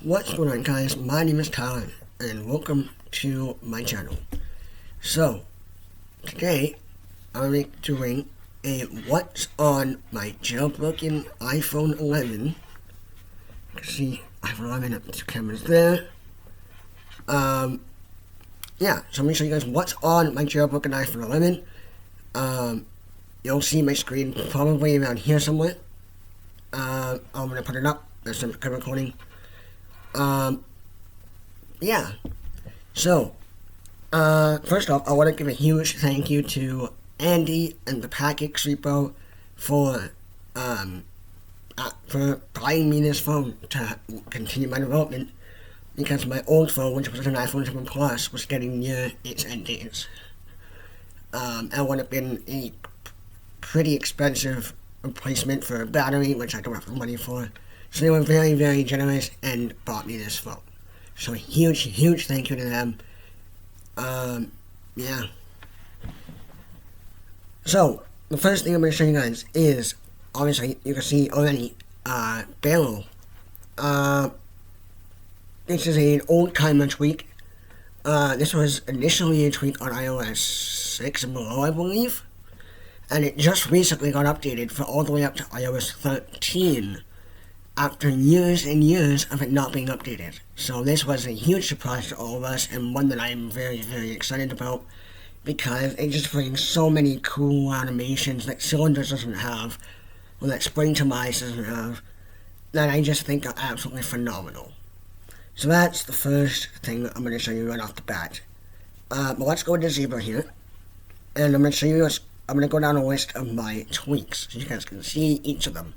What's going on, guys? My name is Tyler and welcome to my channel. So today I'll be doing a what's on my jailbroken iPhone 11. You can see iPhone 11 up to cameras there. Yeah, so let me show you guys what's on my jailbroken iPhone 11. You'll see my screen probably around here somewhere. I'm gonna put it up. There's some recording. Yeah. So, first off, I want to give a huge thank you to Andy and the Packix Repo for buying me this phone to continue my development, because my old phone, which was an iPhone 7 Plus, was getting near its end dates. It would have been a pretty expensive replacement for a battery, which I don't have the money for. So they were very, very generous and bought me this phone. So huge thank you to them. Yeah. So, the first thing I'm going to show you guys is, obviously, you can see already, Barrel. This is an old timer tweak. This was initially a tweak on iOS 6 and below, I believe. And it just recently got updated for all the way up to iOS 13. After years and years of it not being updated. So this was a huge surprise to all of us, and one that I am very, very excited about, because it just brings so many cool animations that Cylinders doesn't have, or that Spring to Mice doesn't have, that I just think are absolutely phenomenal. So that's the first thing I'm going to show you right off the bat. But let's go to Zebra here, and I'm going to show you, I'm going to go down a list of my tweaks, so you guys can see each of them.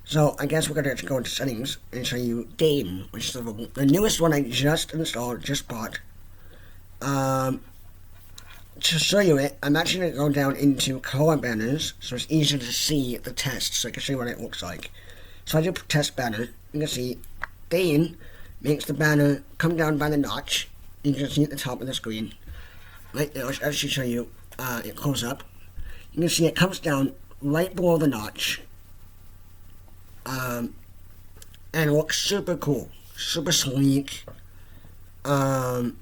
So, I guess we're going to go into settings and show you Dayn, which is the newest one I just installed, just bought. To show you it, I'm actually going to go down into ColorBanners, so it's easier to see the test, so I can show you what it looks like. So I do test banner. You can see Dayn makes the banner come down by the notch. You can see at the top of the screen. Right there, I'll actually show you it close up. You can see it comes down right below the notch. And it looks super cool, super sleek, and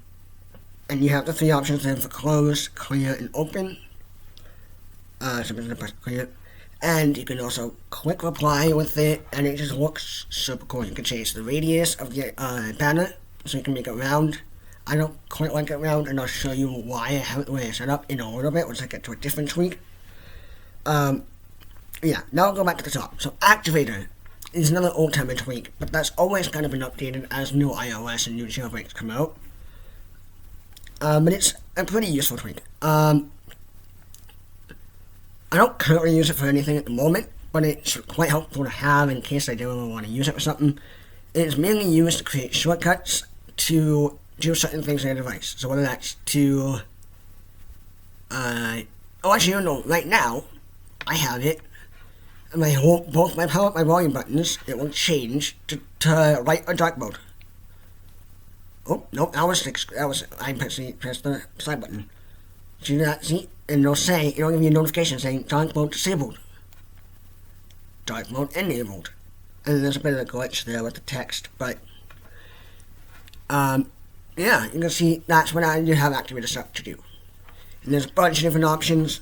you have the three options there for close, clear, and open. So I'm just gonna press clear, and you can also quick reply with it, and it just looks super cool. You can change the radius of the banner, so you can make it round. I don't quite like it round, and I'll show you why I have it the way it's set up in a little bit once I get to a different tweak. Yeah, now I'll go back to the top. So Activator is another old timer tweak, but that's always kind of been updated as new iOS and new jailbreaks come out. But it's a pretty useful tweak. I don't currently use it for anything at the moment, but it's quite helpful to have in case I do want to use it for something. It's mainly used to create shortcuts to do certain things on your device. So whether that's to, actually, no, right now, I have it. Both my power up, my volume buttons, it will change to light or dark mode. Oh, nope, I pressed the side button. See that, see? And it'll give you a notification saying dark mode disabled. Dark mode enabled. And there's a bit of a glitch there with the text, but, yeah, you can see that's what I do have Activator set to do. And there's a bunch of different options.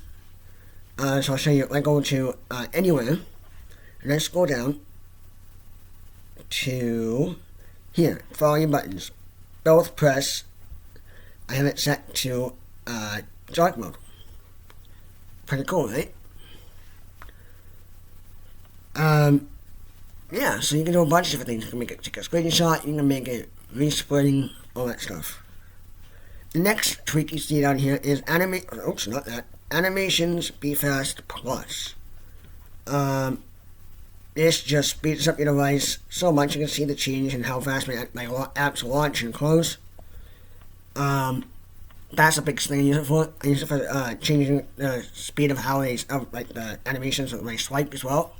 So I'll show you. I go to anywhere, and I scroll down to here. Volume buttons. Both press. I have it set to dark mode. Pretty cool, right? Yeah. So you can do a bunch of different things. You can make it take a screenshot. You can make it resplitting, all that stuff. The next tweak you see down here is Oops, not that. AnimationsBeFastPlus. This just speeds up your device so much. You can see the change in how fast my apps launch and close. That's a big thing I use it for. I use it for changing the speed of how like the animations of my swipe as well.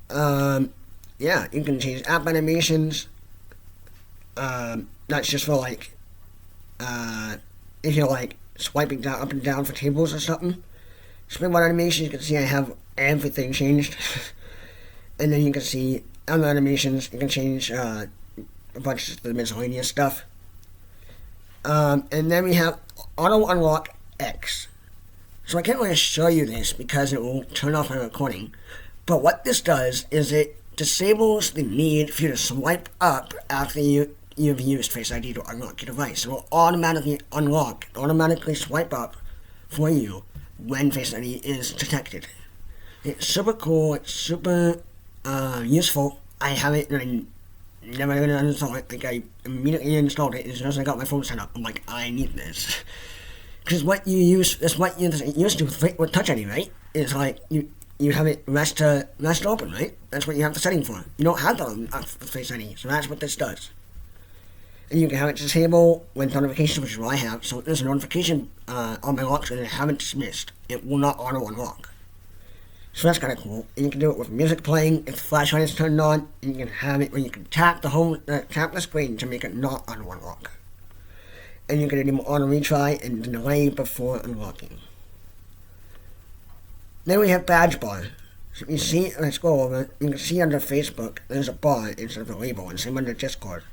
Yeah, you can change app animations. That's just for like, if you're like swiping down, up and down for tables or something. Springboard animations, you can see I have everything changed. And then you can see other animations, you can change a bunch of the miscellaneous stuff. And then we have AutoUnlockX. So I can't really show you this because it will turn off my recording. But what this does is it disables the need for you to swipe up after you've used Face ID to unlock your device. It will automatically unlock, automatically swipe up for you when Face ID is detected. It's super cool, it's super useful. I haven't really never even installed it. Like, I immediately installed it as soon as I got my phone set up. I'm like, I need this. Because what you use, that's what you used to with Touch ID, right? It's like, you have it rest open, right? That's what you have the setting for. You don't have that with Face ID, so that's what this does. And you can have it disable when notifications, which is what I have. So if there's a notification on my lock screen and I haven't dismissed, it will not auto-unlock. So that's kind of cool. And you can do it with music playing if the flashlight is turned on. And you can have it where you can tap the screen to make it not auto-unlock. And you can enable auto retry and delay before unlocking. Then we have BadgeBar. So you see, let's go over. You can see under Facebook, there's a bar instead of a label, and same under Discord.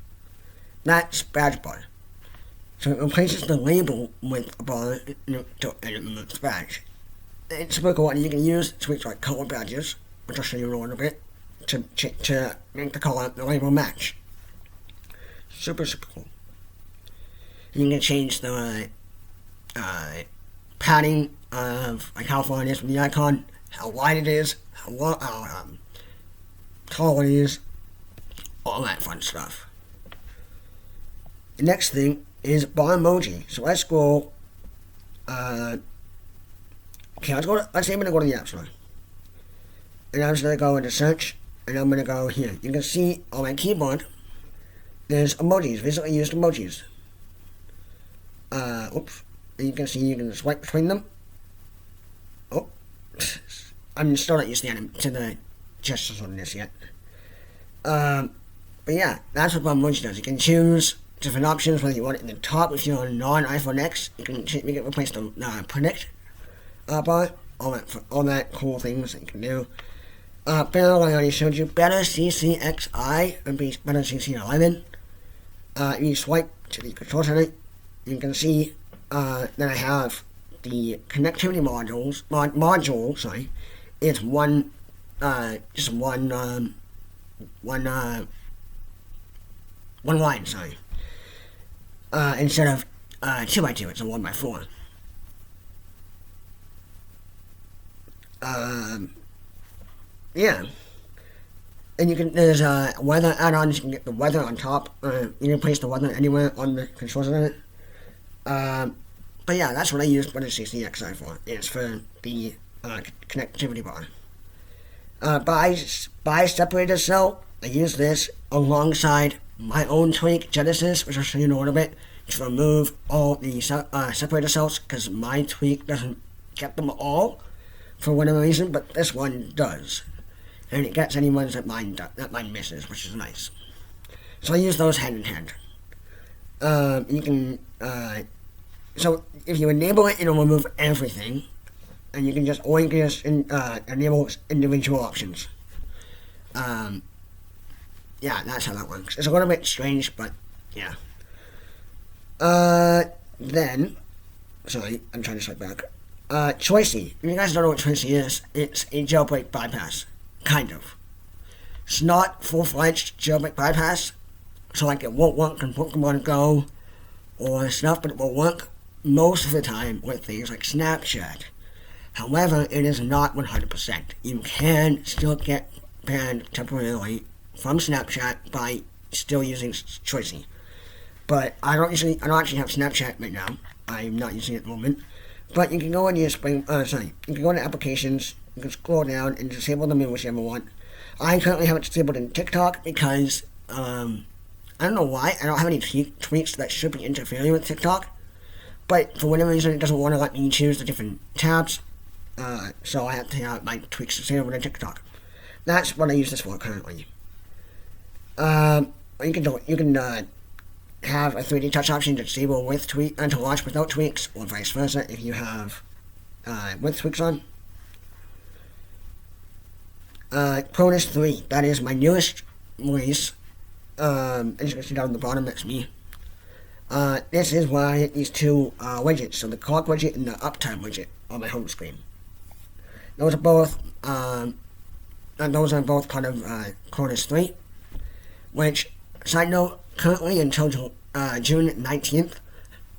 That's BadgeBar. So it replaces the label with a bar and it removes the badge. It's super cool, and you can use tweaks like ColorBadges, which I'll show you in a little bit, to make the label match. Super cool. You can change the padding of like how far it is from the icon, how wide it is, how tall it is, all that fun stuff. The next thing is Barmoji. So let's go. Okay, let's say I'm gonna go to the App Store, and I'm just gonna go into search, and I'm gonna go here. You can see on my keyboard, there's emojis, recently used emojis. Oops. And you can see you can swipe between them. Oh, I'm still not used to the gestures on this yet. But yeah, that's what Barmoji does. You can choose different options, whether you want it in the top if you're on non-iPhone X. You can make it replace the predict bar, all that cool things that you can do. Better, I already showed you, BetterCCXI would be BetterCC11. You swipe to the control center, you can see that I have the connectivity module, sorry, it's one line, sorry. Instead of 2x2, it's a 1x4. Yeah. And you can, there's weather add-ons, you can get the weather on top, you can place the weather anywhere on the control center. But yeah, that's what I use BetterCCXI for. It's for the connectivity bar. ByeSeparatorsCell, I use this alongside my own tweak, Genesis, which I'll show you in a little bit, to remove all the separator cells, because my tweak doesn't get them all, for whatever reason, but this one does. And it gets any ones that mine misses, which is nice. So I use those hand in hand. You can, so if you enable it, it'll remove everything, and you can just enable individual options. Yeah, that's how that works. It's a little bit strange, but yeah. Then, sorry, I'm trying to slide back. Choicy. If you guys don't know what Choicy is, it's a jailbreak bypass. Kind of. It's not full-fledged jailbreak bypass, so like it won't work on Pokemon Go or stuff, but it will work most of the time with things like Snapchat. However, it is not 100%. You can still get banned temporarily from Snapchat by still using Choicy. But I don't actually have Snapchat right now. I'm not using it at the moment. But you can go into your you can go into applications, you can scroll down and disable them in whichever one. I currently have it disabled in TikTok because, I don't know why, I don't have any tweaks that should be interfering with TikTok. But for whatever reason, it doesn't want to let me choose the different tabs. So I have to have my tweaks disabled in TikTok. That's what I use this for currently. You can have a 3D touch option to disable with tweak and to launch without tweaks, or vice versa if you have with tweaks on. Chronus 3, that is my newest release. As you can see down at the bottom, that's me. This is where I hit these two widgets, so the clock widget and the uptime widget on my home screen. Those are both part of Chronus 3, which, side note, currently until June 19th,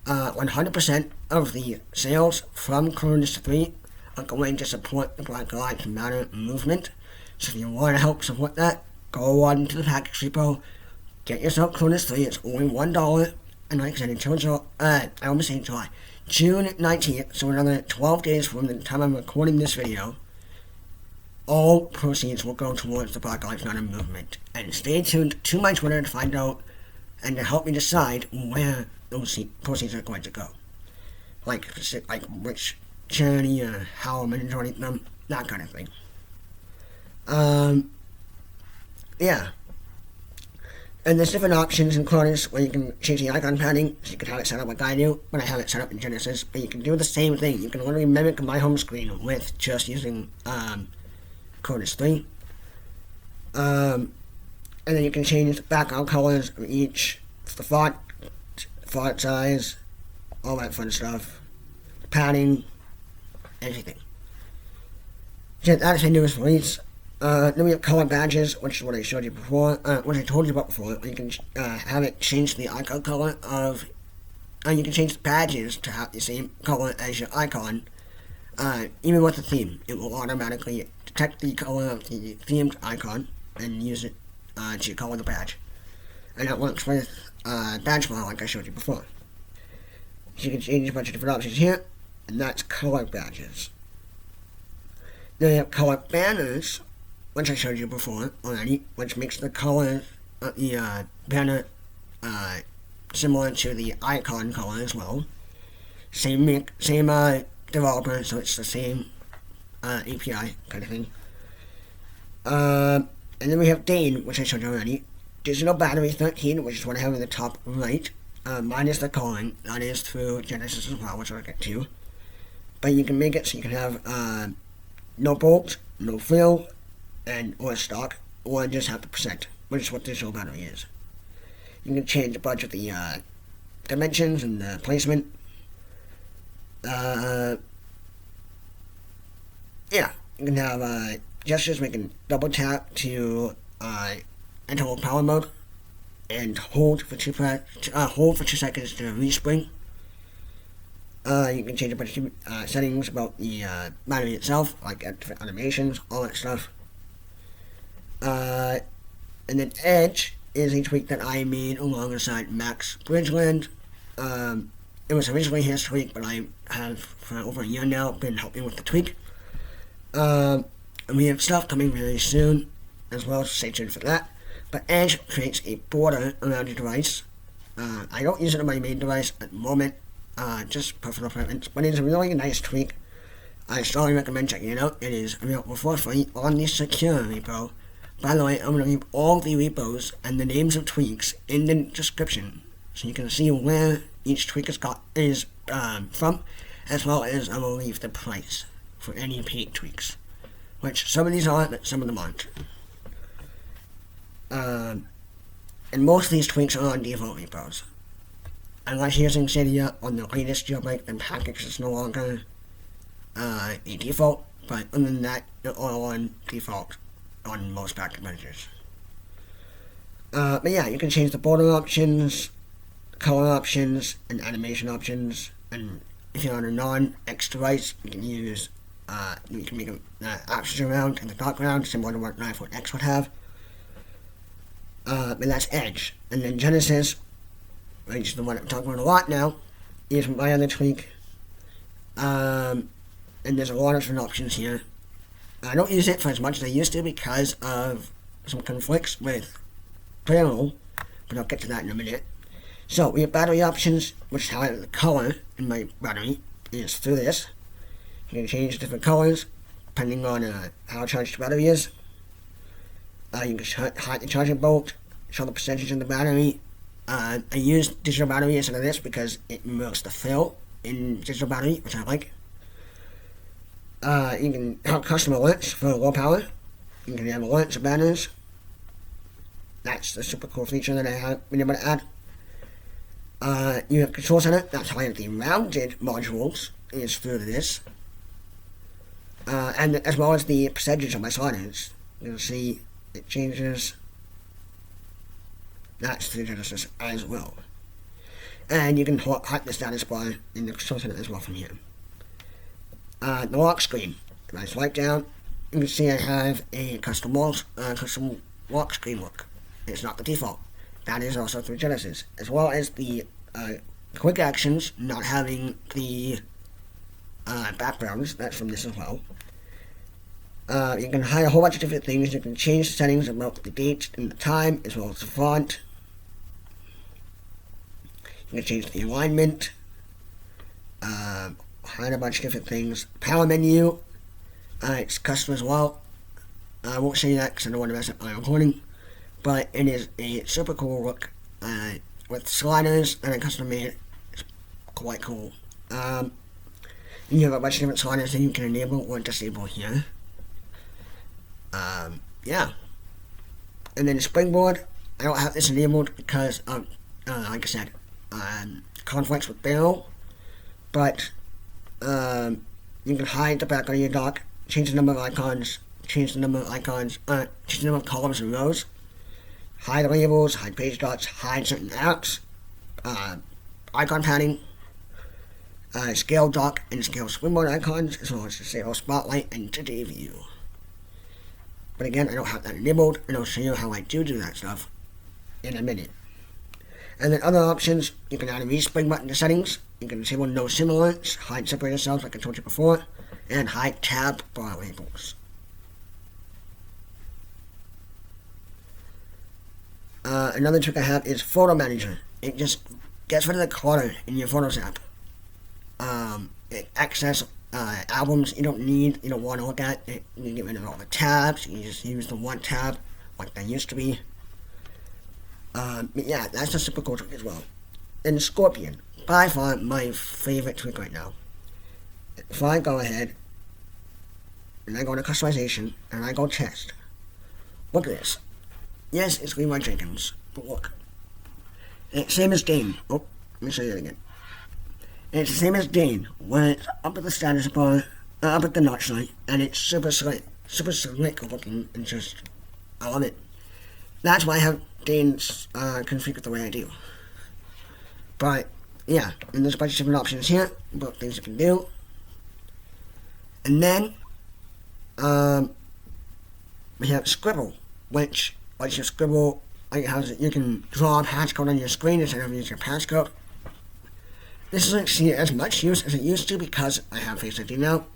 100% of the sales from Chronus 3 are going to support the Black Lives Matter movement. So if you want to help support that, go on to the Packix Repo, get yourself Chronus 3, it's only $1, and like I said, until June 19th, so another 12 days from the time I'm recording this video, all proceeds will go towards the Black Lives Matter movement. And stay tuned to my Twitter to find out and to help me decide where those proceeds are going to go. Like which charity or how I'm going to donate them, that kind of thing. Yeah. And there's different options in Chronus where you can change the icon padding, so you can have it set up like I do, but I have it set up in Genesis. But you can do the same thing. You can literally mimic my home screen with just using Chronus 3. And then you can change the background colors of each, the font size, all that fun stuff, padding, everything. So that's the newest release. Then we have ColorBadges, which is what I showed you before, what I told you about before. You can have it change the icon color of, you can change the badges to have the same color as your icon, even with the theme. It will automatically detect the color of the themed icon and use it to color the badge. And that works with BadgeBar, like I showed you before. So you can change a bunch of different options here, and that's ColorBadges. Then we have ColorBanners, which I showed you before already, which makes the color of the banner similar to the icon color as well. Same developer, so it's the same API kind of thing. And then we have Dayn, which I showed you already. Digital Battery 13, which is what I have in the top right, minus the coloring. That is through Genesis as well, which I'll get to. But you can make it so you can have no bolt, no fill, or stock, or just have the percent, which is what digital battery is. You can change a bunch of the dimensions and the placement. Yeah, you can have gestures where you can double tap to enter power mode and hold for 2 seconds to respring. You can change a bunch of settings about the battery itself, like different animations, all that stuff. And then Edge is a tweak that I made alongside Max Bridgeland. It was originally his tweak, but I have for over a year now been helping with the tweak. And we have stuff coming very soon as well, so stay tuned for that. But Edge creates a border around your device. I don't use it on my main device at the moment, just personal preference, but it's a really nice tweak. I strongly recommend checking it out. It is available for free on the secure repo. By the way, I'm going to leave all the repos and the names of tweaks in the description, so you can see where each tweak is from, as well as I will leave the price for any paid tweaks, which some of these are, but some of them aren't. And most of these tweaks are on default repos. Unless you're using Cydia on the latest jailbreak, then Packix is no longer a default, but other than that, they're all on default on most Packix managers. But yeah, you can change the border options, color options, and animation options, and if you're on a non-X device, you can use, you can make options around in the background, similar to what an iPhone X would have. But that's Edge. And then Genesis, which is the one I'm talking about a lot now, is my other tweak. And there's a lot of different options here. I don't use it for as much as I used to because of some conflicts with Payroll, but I'll get to that in a minute. So we have battery options, which is how the color in my battery is through this. You can change different colors depending on how charged the battery is. You can hide the charging bolt, show the percentage in the battery. I use digital battery instead of this because it removes the fill in digital battery, which I like. You can have custom alerts for low power. You can have alerts of banners. That's the super cool feature that I have been able to add. You have Control Center. That's how I have the rounded modules is through this. And as well as the percentage of my sliders. You'll see it changes. That's through Genesis as well. And you can hide the status bar in the Control Center as well from here. The lock screen. If I swipe down, you can see I have a custom lock screen look. It's not the default. That is also through Genesis, as well as the quick actions not having the backgrounds. That's from this as well. You can hide a whole bunch of different things. You can change the settings about the date and the time, as well as the font. You can change the alignment. Hide a bunch of different things. Power menu. It's custom as well. I won't show you that because I don't want to mess up my recording. But it is a super cool look with sliders and a custom made. It's quite cool. You have a bunch of different sliders that you can enable or disable here. Yeah. And then Springboard, I don't have this enabled because of, like I said, conflicts with Barrel. But you can hide the background of your dock, change the number of icons, change the number of columns and rows, hide labels, hide page dots, hide certain apps, icon padding, scale dock and scale Springboard icons, as well as disable Spotlight and Today View. But again, I don't have that enabled, and I'll show you how I do that stuff in a minute. And then other options, you can add a respring button to settings. You can disable no similants, hide separator cells like I told you before, and hide tab bar labels. Another trick I have is PhotoManager. It just gets rid of the clutter in your Photos app. It access albums you don't need, you don't want to look at. You can get rid of all the tabs. You just use the one tab like they used to be. Yeah, that's a super cool trick as well. And Scorpion, by far my favorite trick right now. If I go ahead and I go to customization and I go test, look at this. Yes, it's Leroy Jenkins, but look. It's the same as Dayn. Oh, let me show you that again. It's the same as Dayn, where it's up at the status bar, up at the notch light, and it's super slick looking, and just, I love it. That's why I have Dayn's configured the way I do. But, yeah, and there's a bunch of different options here, about things you can do. And then, we have Scribble, which lets you scribble, like how you can draw a passcode on your screen instead of using your passcode. This doesn't see as much use as it used to because I have Face ID now.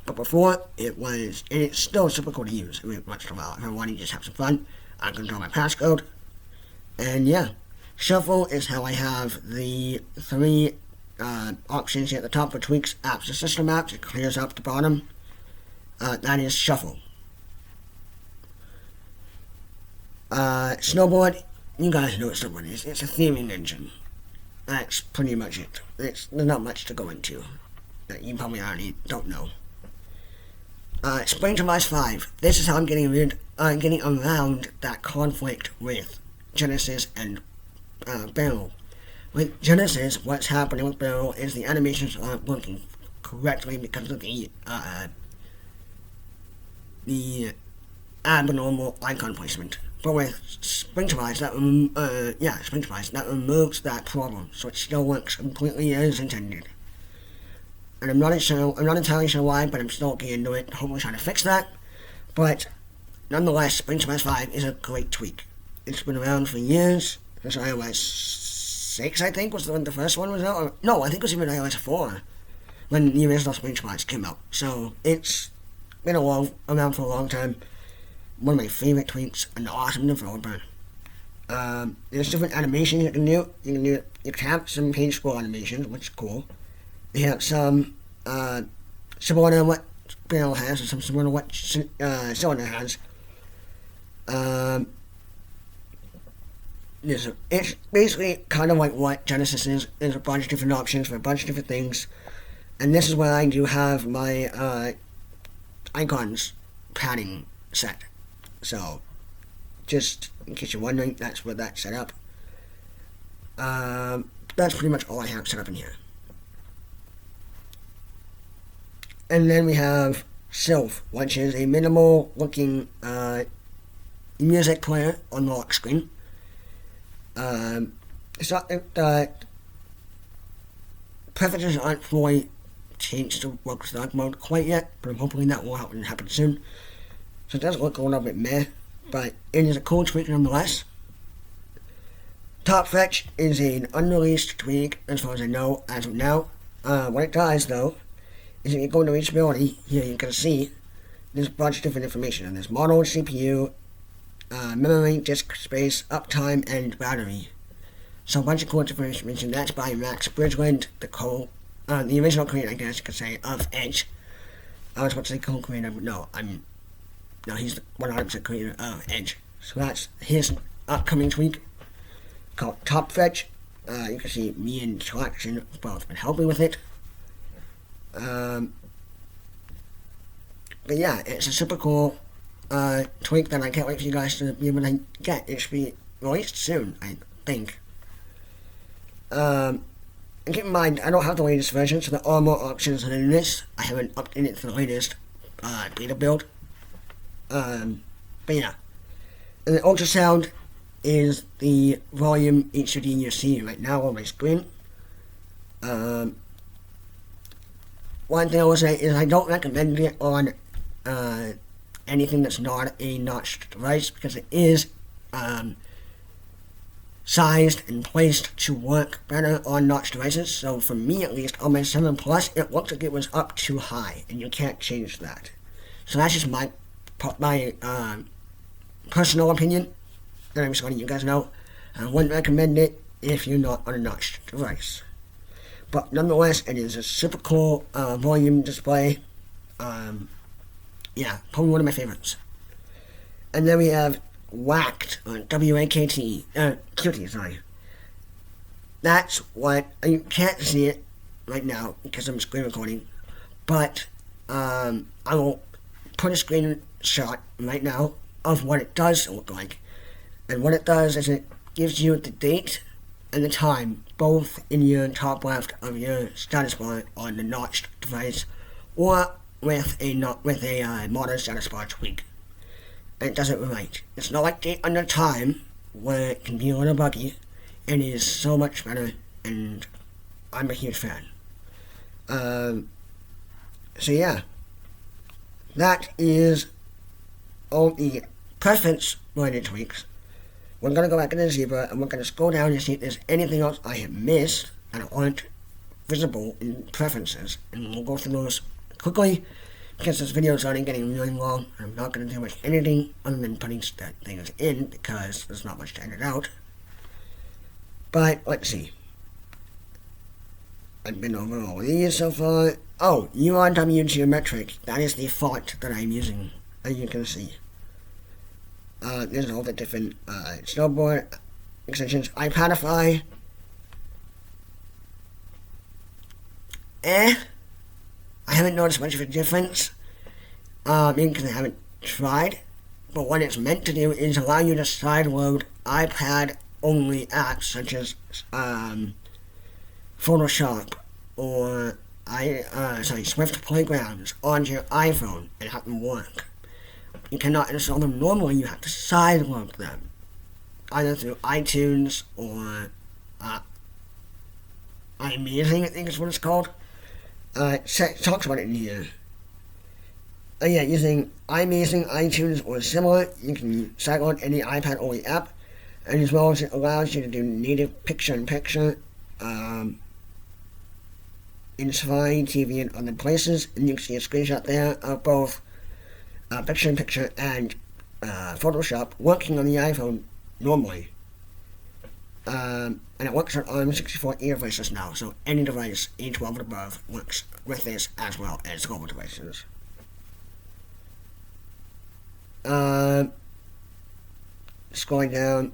But before, it's still super cool to use. It was much too well. If I want to just have some fun, I can draw my passcode. And yeah, Shuffle is how I have the three options here at the top for tweaks, apps, and system apps. It clears up the bottom. That is Shuffle. Snowboard, you guys know what Snowboard is. It's a theming engine. That's pretty much it. There's not much to go into that you probably already don't know. Spring Device 5. This is how I'm getting around that conflict with Genesis and Barrel. With Genesis, what's happening with Barrel is the animations aren't working correctly because of the abnormal icon placement. But with Spring Device, that removes that problem, so it still works completely as intended. And I'm not entirely sure why, but I'm still looking into it, hopefully trying to fix that. But nonetheless, Spring Device 5 is a great tweak. It's been around for years. This iOS 6, I think, was when the first one was out. No, I think it was even iOS 4 when the original Spring Device came out. So it's been around for a long time. One of my favorite tweaks, an awesome developer. There's different animations you can do. You can have some page scroll animations, which is cool. They have some similar to what Barrel has, or some similar to what Cylinder has. It's basically kind of like what Genesis is. There's a bunch of different options for a bunch of different things. And this is where I do have my icons padding set. So, just in case you're wondering, that's what that's set up. That's pretty much all I have set up in here. And then we have Sylph, which is a minimal looking music player on the lock screen. It's not that preferences aren't fully changed to work with dark mode quite yet, but I'm hoping that will happen soon. So it does look a little bit meh, but it is a cool tweak nonetheless. Top Fetch is an unreleased tweak as far as I know as of now. What it does though is if you go into reachability, here you can see there's a bunch of different information, and there's model, CPU, memory, disk space, uptime, and battery. So a bunch of cool information. That's by Max Bridgeland, the original creator, I guess you could say, of Edge. I was about to say co-creator, but no, he's the 100% creator of Edge. So that's his upcoming tweak called Top Fetch. You can see me and Selection have both been helping with it. But yeah, it's a super cool tweak that I can't wait for you guys to be able to get. It should be released soon, I think. And keep in mind, I don't have the latest version, so there are more options than this. I haven't updated it to the latest beta build. But yeah. And the ultrasound is the volume HUD you see right now on my screen. One thing I will say is I don't recommend it on anything that's not a notched device, because it is sized and placed to work better on notched devices. So for me at least, on my 7 Plus, it looked like it was up too high, and you can't change that. So that's just my personal opinion, and I'm just letting you guys know. I wouldn't recommend it if you're not on a notched device. But nonetheless, it is a super cool volume display. Yeah, probably one of my favorites. And then we have Whacked, or W-A-K-T, Cutie, sorry. That's what, you can't see it right now because I'm screen recording, but I will put a screenshot right now of what it does look like. And what it does is it gives you the date and the time, both in your top left of your status bar on the notched device, or with a modern status bar tweak. And it does it right. It's not like date under time, where it can be a little buggy. It is so much better, and I'm a huge fan. So yeah, that is all the preference-related tweaks. We're going to go back into Zebra, and we're going to scroll down and see if there's anything else I have missed and aren't visible in preferences. And we'll go through those quickly, because this video is already getting really long, and I'm not going to do much editing other than putting things in, because there's not much to edit out. But, let's see. I've been over all these so far. Oh, URW Geometric. That is the font that I'm using, as you can see. There's all the different snowboard extensions. iPadify. I haven't noticed much of a difference. Maybe because I haven't tried. But what it's meant to do is allow you to sideload iPad-only apps such as Photoshop or Swift Playgrounds onto your iPhone and have them work. You cannot install them normally. You have to sideload them, either through iTunes or iMazing, I think is what it's called. It talks about it in here. Yeah, using iMazing, iTunes, or similar, you can sideload any iPad-only app, and as well as it allows you to do native picture-in-picture in Safari, TV, and other places. And you can see a screenshot there of both picture-in-picture and Photoshop working on the iPhone normally. And it works on ARM64 devices now, so any device A12 and above works with this as well as global devices. Scrolling down.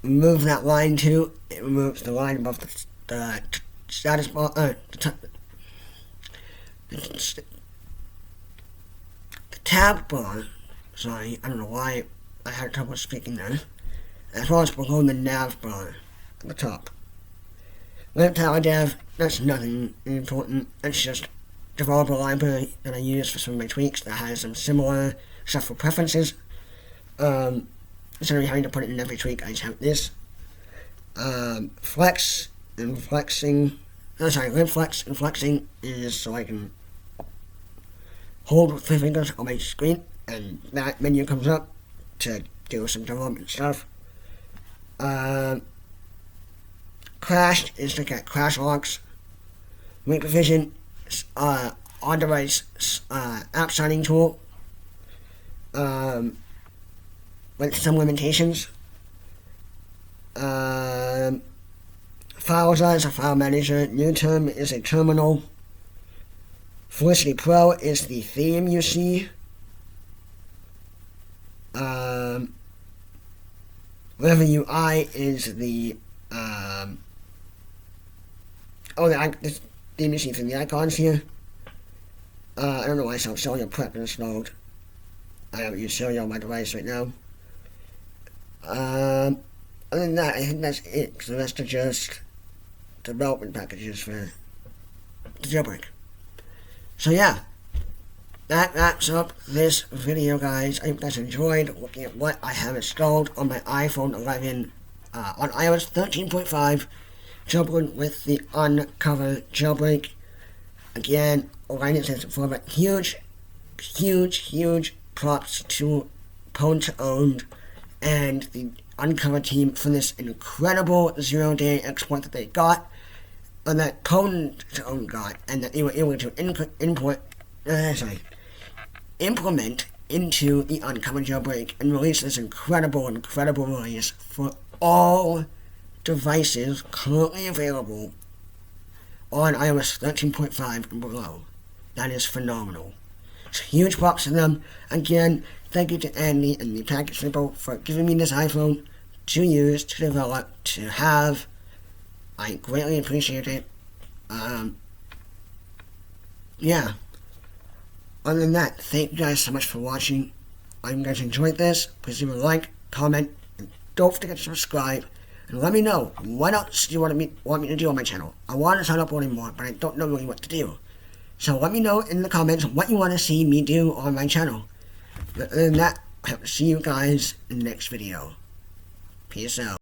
Remove that line too. It removes the line above the status bar, the tab bar, sorry, I don't know why I had trouble speaking there, as well as below the nav bar at the top. CPDigitalDarkroom, that's nothing important, it's just developer library that I use for some of my tweaks that has some similar stuff for preferences. Instead of having to put it in every tweak, I just have this. Flex and flexing, lib flex and flexing is so I can hold with 3 fingers on my screen and that menu comes up to do some development stuff. Crashed is to get crash logs. Link Vision, on-device app signing tool with some limitations. Filza is a file manager. NewTerm is a terminal. Felicity Pro is the theme you see. River UI is the the theme you see from the icons here. I don't know why I saw Serial Prep installed. I haven't used Serial on my device right now. Other than that, I think that's it, because the rest are just development packages for the jailbreak. So yeah, that wraps up this video, guys. I hope you guys enjoyed looking at what I have installed on my iPhone 11 on iOS 13.5 jailbroken with the Uncover jailbreak. Again, like I said before, but huge props to Pwn2Owned and the Uncover team for this incredible 0-day exploit that they got, and that Pwn2Owned got, and that they were able to implement into the Uncover jailbreak and release this incredible release for all devices currently available on iOS 13.5 and below. That is phenomenal. So huge props to them. Again, thank you to Andy and the Packix Repo for giving me this iPhone to use, to develop, to have. I greatly appreciate it. Yeah. Other than that, thank you guys so much for watching. I hope you guys enjoyed this. Please leave a like, comment, and don't forget to subscribe. And let me know, what else do you want me to do on my channel? I want to start uploading more, but I don't know really what to do. So let me know in the comments what you want to see me do on my channel. Other than that, I hope to see you guys in the next video. Peace out.